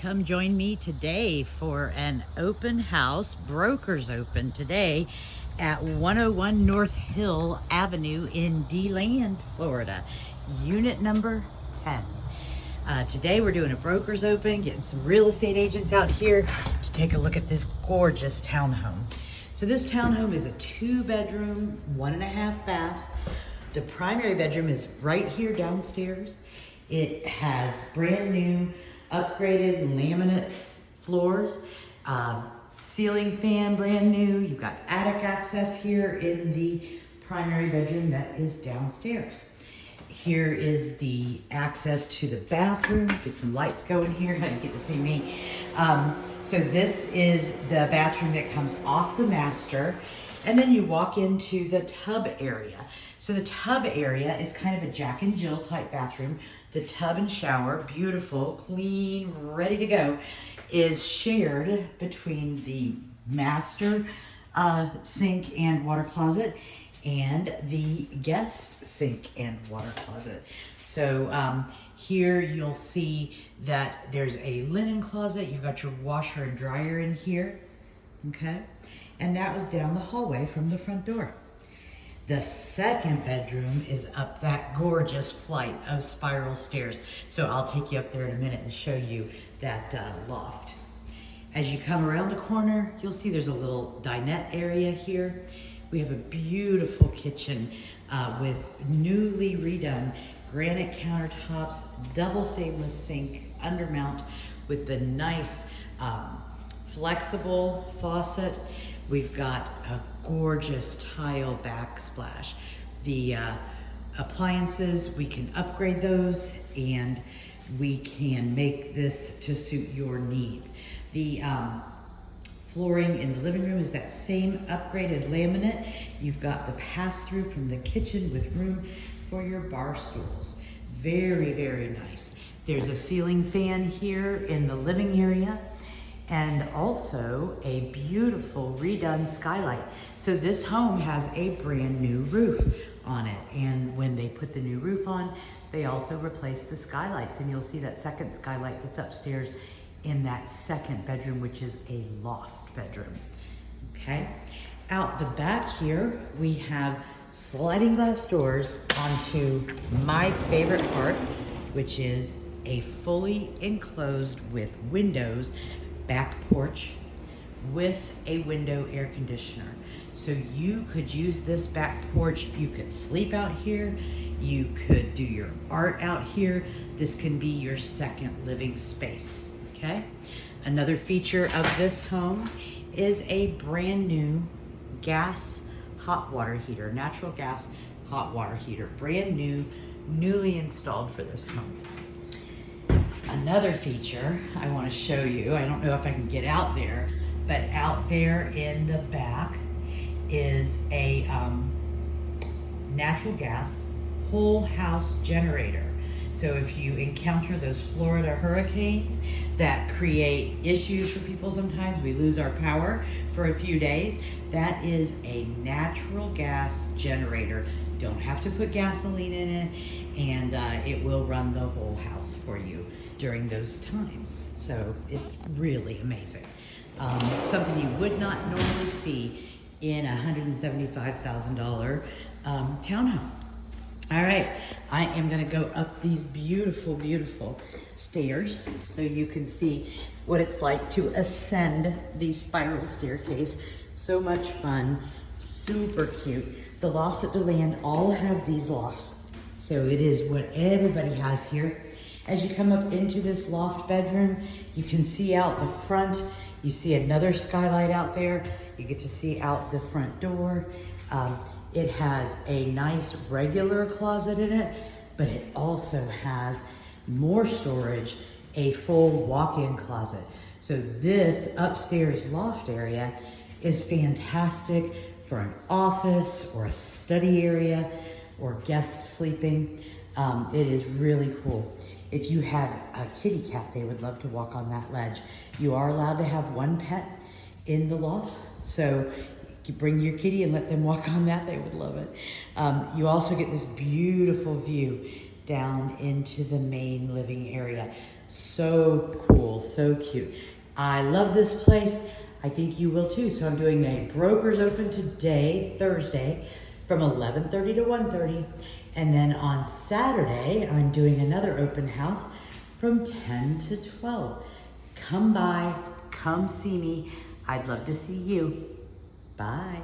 come join me today for an open house, brokers open today at 101 North Hill Avenue in DeLand, Florida, unit number 10. Today we're doing a brokers open, getting some real estate agents out here to take a look at this gorgeous townhome. So this townhome is a 2-bedroom, 1.5 bath. The primary bedroom is right here downstairs. It has brand new upgraded laminate floors, ceiling fan brand new. You've got attic access here in the primary bedroom that is downstairs. Here is the access to the bathroom. Get some lights going here. I didn't get to see me. So this is the bathroom that comes off the master. And then you walk into the tub area. So the tub area is kind of a Jack and Jill type bathroom. The tub and shower, beautiful, clean, ready to go, is shared between the master sink and water closet and the guest sink and water closet. So here you'll see that there's a linen closet. You've got your washer and dryer in here, okay? And that was down the hallway from the front door. The second bedroom is up that gorgeous flight of spiral stairs. So I'll take you up there in a minute and show you that loft. As you come around the corner, you'll see there's a little dinette area here. We have a beautiful kitchen with newly redone granite countertops, double stainless sink, undermount with the nice flexible faucet. We've got a gorgeous tile backsplash. The appliances, we can upgrade those and we can make this to suit your needs. The flooring in the living room is that same upgraded laminate. You've got the pass-through from the kitchen with room for your bar stools. Very, very nice. There's a ceiling fan here in the living area, and also a beautiful redone skylight. So this home has a brand new roof on it. And when they put the new roof on, they also replaced the skylights. And you'll see that second skylight that's upstairs in that second bedroom, which is a loft bedroom, okay? Out the back here, we have sliding glass doors onto my favorite part, which is a fully enclosed with windows back porch with a window air conditioner. So you could use this back porch. You could sleep out here. You could do your art out here. This can be your second living space, okay? Another feature of this home is a brand new gas hot water heater, natural gas hot water heater, brand new, newly installed for this home. Another feature I want to show you, I don't know if I can get out there, but out there in the back is a natural gas whole house generator. So if you encounter those Florida hurricanes that create issues for people sometimes, we lose our power for a few days, that is a natural gas generator. Don't have to put gasoline in it, and it will run the whole house for you during those times. So it's really amazing. Something you would not normally see in a $175,000 townhome. All right, I am gonna go up these beautiful, beautiful stairs so you can see what it's like to ascend the spiral staircase. So much fun, super cute. The lofts at DeLand all have these lofts. So it is what everybody has here. As you come up into this loft bedroom, you can see out the front. You see another skylight out there. You get to see out the front door. It has a nice regular closet in it, but it also has more storage, a full walk-in closet. So this upstairs loft area is fantastic for an office or a study area or guest sleeping. It is really cool. If you have a kitty cat, they would love to walk on that ledge. You are allowed to have one pet in the loft, so you bring your kitty and let them walk on that. They would love it. You also get this beautiful view down into the main living area. So cool, so cute. I love this place. I think you will too. So I'm doing a broker's open today, Thursday, from 11:30 to 1:30. And then on Saturday, I'm doing another open house from 10 to 12. Come by, come see me. I'd love to see you. Bye.